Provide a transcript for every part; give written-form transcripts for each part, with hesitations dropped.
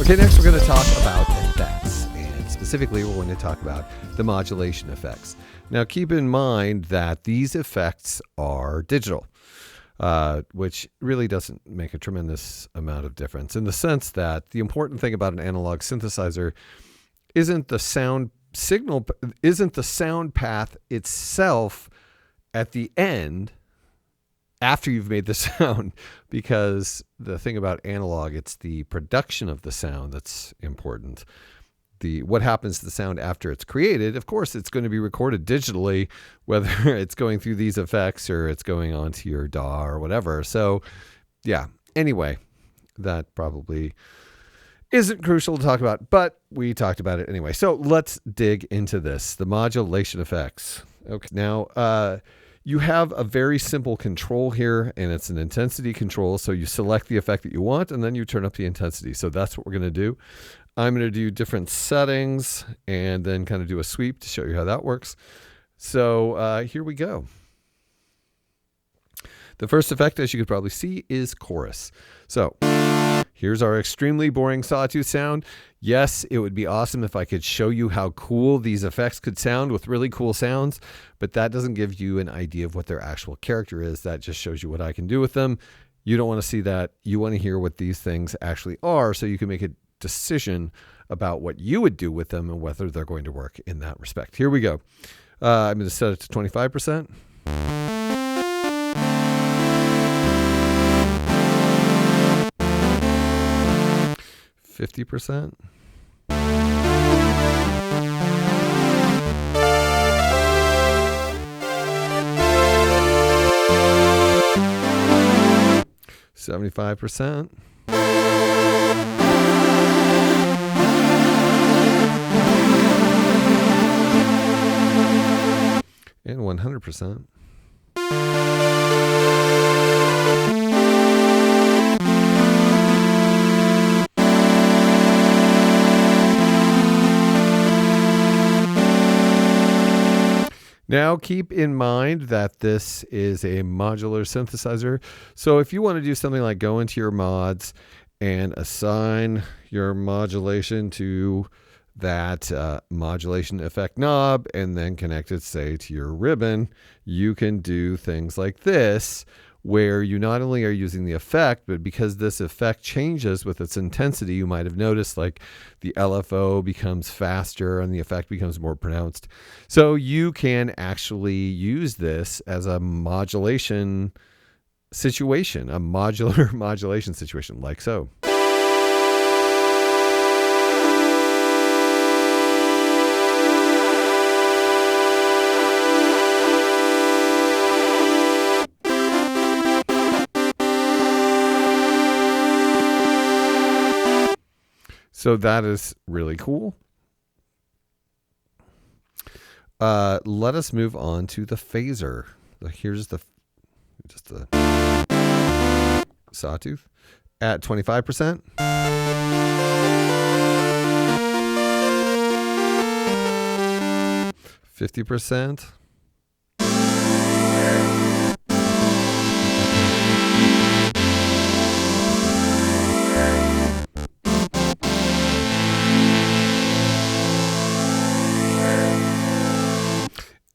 Okay, next we're going to talk about effects, and specifically we're going to talk about the modulation effects. Now keep in mind that these effects are digital, which really doesn't make a tremendous amount of difference in the sense that the important thing about an analog synthesizer isn't the sound signal, isn't the sound path itself at the end after you've made the sound, because the thing about analog, it's the production of the sound that's important. What happens to the sound after it's created, of course, it's going to be recorded digitally, whether it's going through these effects or it's going onto your DAW or whatever. So yeah, anyway, that probably isn't crucial to talk about, but we talked about it anyway. So let's dig into this, the modulation effects. Okay, now, you have a very simple control here, and it's an intensity control. So you select the effect that you want, and then you turn up the intensity. So that's what we're going to do. I'm going to do different settings and then kind of do a sweep to show you how that works. So here we go. The first effect, as you could probably see, is chorus. So here's our extremely boring sawtooth sound. Yes, it would be awesome if I could show you how cool these effects could sound with really cool sounds, but that doesn't give you an idea of what their actual character is. That just shows you what I can do with them. You don't want to see that. You want to hear what these things actually are so you can make a decision about what you would do with them and whether they're going to work in that respect. Here we go. I'm going to set it to 25%. 50%. 75%. And 100%. Now keep in mind that this is a modular synthesizer. So if you want to do something like go into your mods and assign your modulation to that modulation effect knob and then connect it, say, to your ribbon, you can do things like this, where you not only are using the effect, but because this effect changes with its intensity, you might have noticed like the LFO becomes faster and the effect becomes more pronounced. So you can actually use this as a modulation situation, a modular modulation situation, like so. So that is really cool. Let us move on to the phaser. Here's just the sawtooth at 25%. 50%.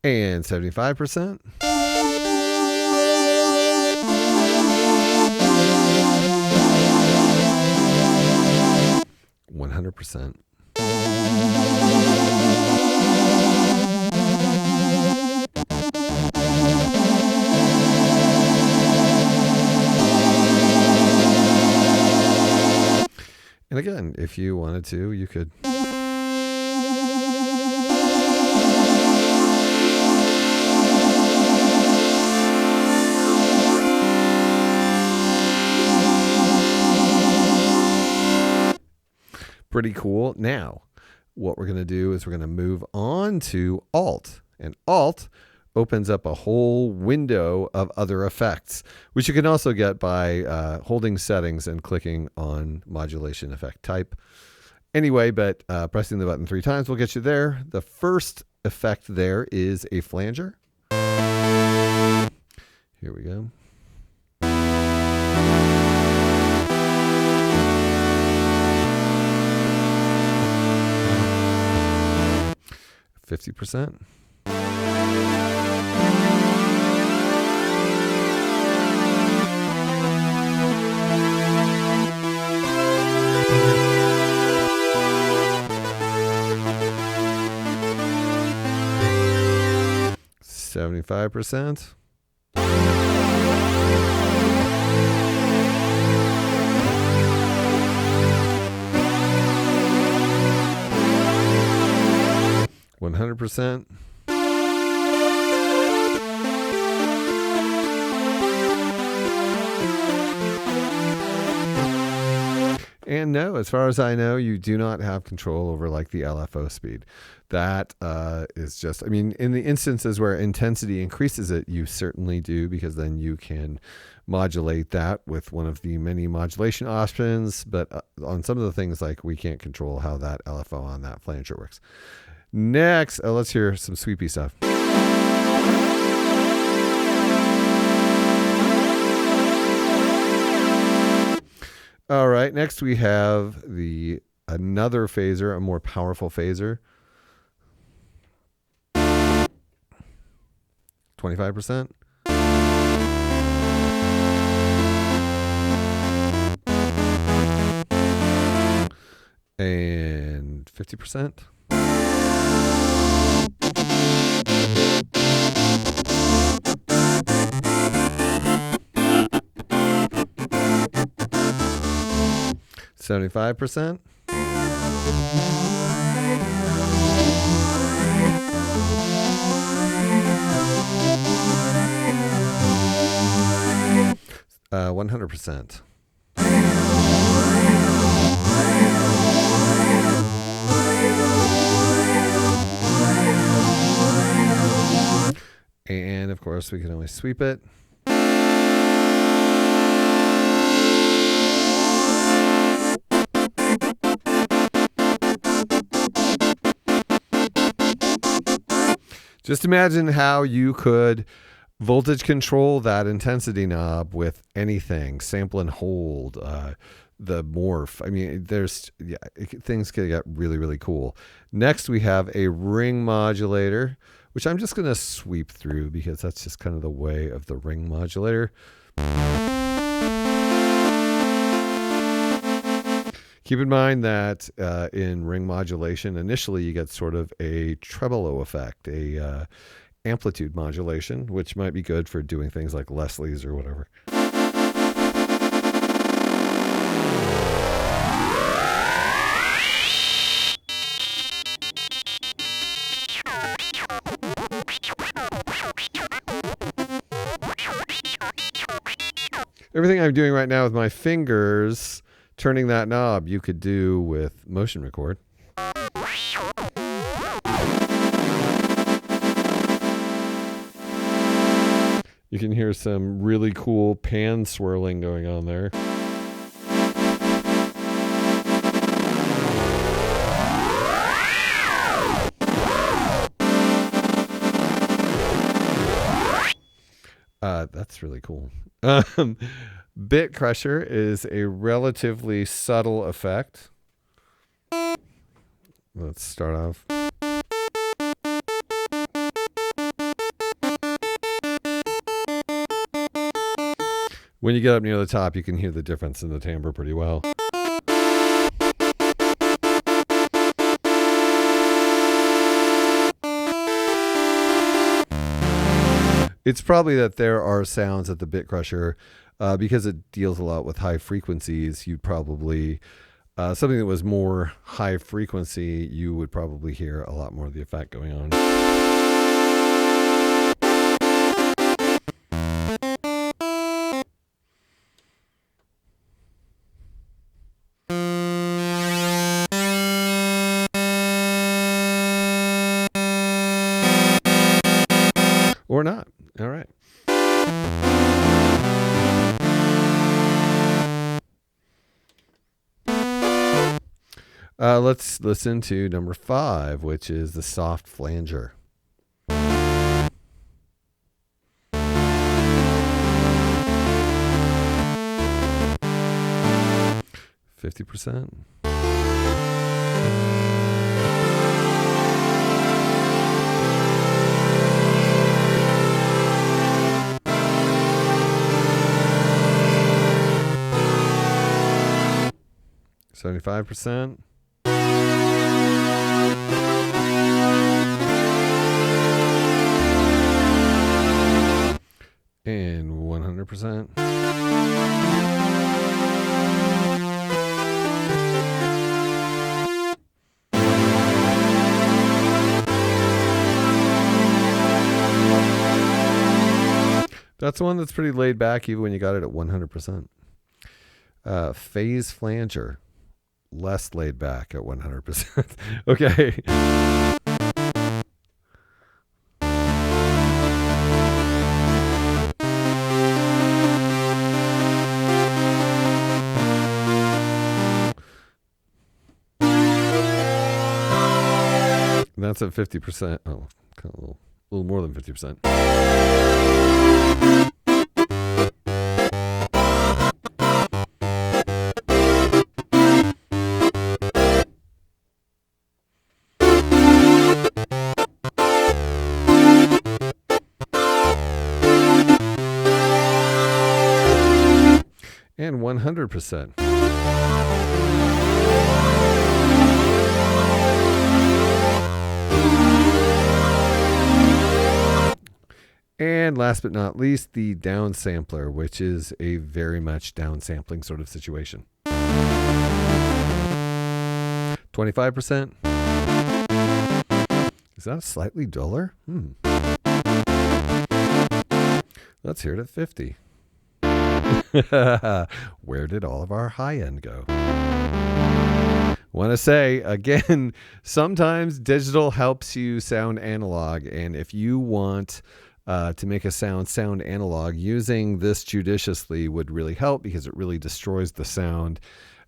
And 75%. 100%. And again, if you wanted to, you could pretty cool. Now, what we're going to do is we're going to move on to Alt. And Alt opens up a whole window of other effects, which you can also get by holding settings and clicking on modulation effect type. Anyway, but pressing the button 3 times will get you there. The first effect there is a flanger. Here we go. 50%. $75%. $100%. And no, as far as I know, you do not have control over like the LFO speed. That is just, I mean, in the instances where intensity increases it, you certainly do, because then you can modulate that with one of the many modulation options. But on some of the things, like we can't control how that LFO on that flanger works. Next, let's hear some sweepy stuff. All right, next we have another phaser, a more powerful phaser. 25%. And 50%. $75%. $100%. And of course, we can always sweep it. Just imagine how you could voltage control that intensity knob with anything, sample and hold, the morph. I mean, things can get really, really cool. Next, we have a ring modulator, which I'm just going to sweep through because that's just kind of the way of the ring modulator. Keep in mind that in ring modulation, initially you get sort of a tremolo effect, a amplitude modulation, which might be good for doing things like Leslie's or whatever. Everything I'm doing right now with my fingers, turning that knob, you could do with motion record. You can hear some really cool pan swirling going on there. That's really cool. Bit crusher is a relatively subtle effect. Let's start off. When you get up near the top, you can hear the difference in the timbre pretty well. It's probably that there are sounds at the bit crusher, because it deals a lot with high frequencies. You'd probably, something that was more high frequency, you would probably hear a lot more of the effect going on. Or not. All right. Let's listen to number 5, which is the soft flanger. $50%. 75%. And 100%. That's one that's pretty laid back even when you got it at 100%. Phase Flanger, less laid back at 100%. Okay. That's at 50%. Oh, a little more than 50%. And 100%. And last but not least, the downsampler, which is a very much downsampling sort of situation. 25%. Is that slightly duller? Let's hear it at 50. Where did all of our high end go? Want to say, again, sometimes digital helps you sound analog. And if you want to make a sound analog, using this judiciously would really help, because it really destroys the sound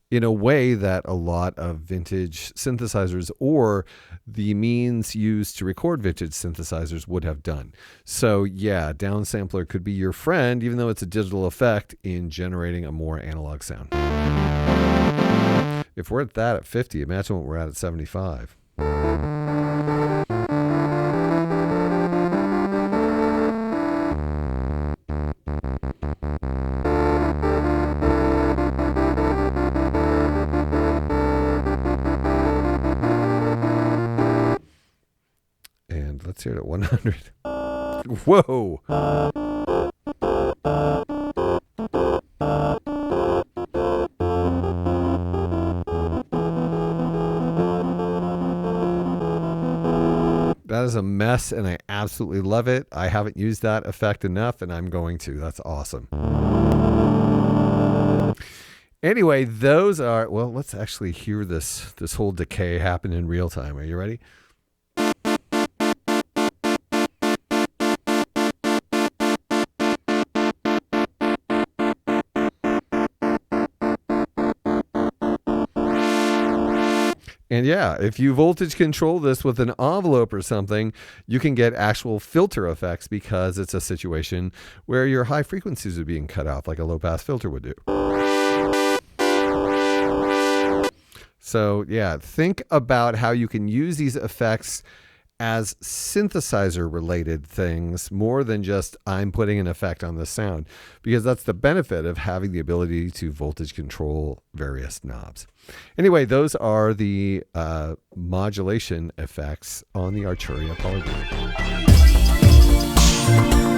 in a way that a lot of vintage synthesizers or the means used to record vintage synthesizers would have done. So yeah, downsampler could be your friend, even though it's a digital effect, in generating a more analog sound. If we're at that at 50, imagine what we're at 75. Let's hear it at 100. Whoa. That is a mess, and I absolutely love it. I haven't used that effect enough, and I'm going to. That's awesome. Anyway, those are, well, let's actually hear this whole decay happen in real time. Are you ready? And yeah, if you voltage control this with an envelope or something, you can get actual filter effects, because it's a situation where your high frequencies are being cut off like a low pass filter would do. So yeah, think about how you can use these effects as synthesizer related things more than just I'm putting an effect on the sound, because that's the benefit of having the ability to voltage control various knobs. Anyway, those are the modulation effects on the Arturia PolyBrute.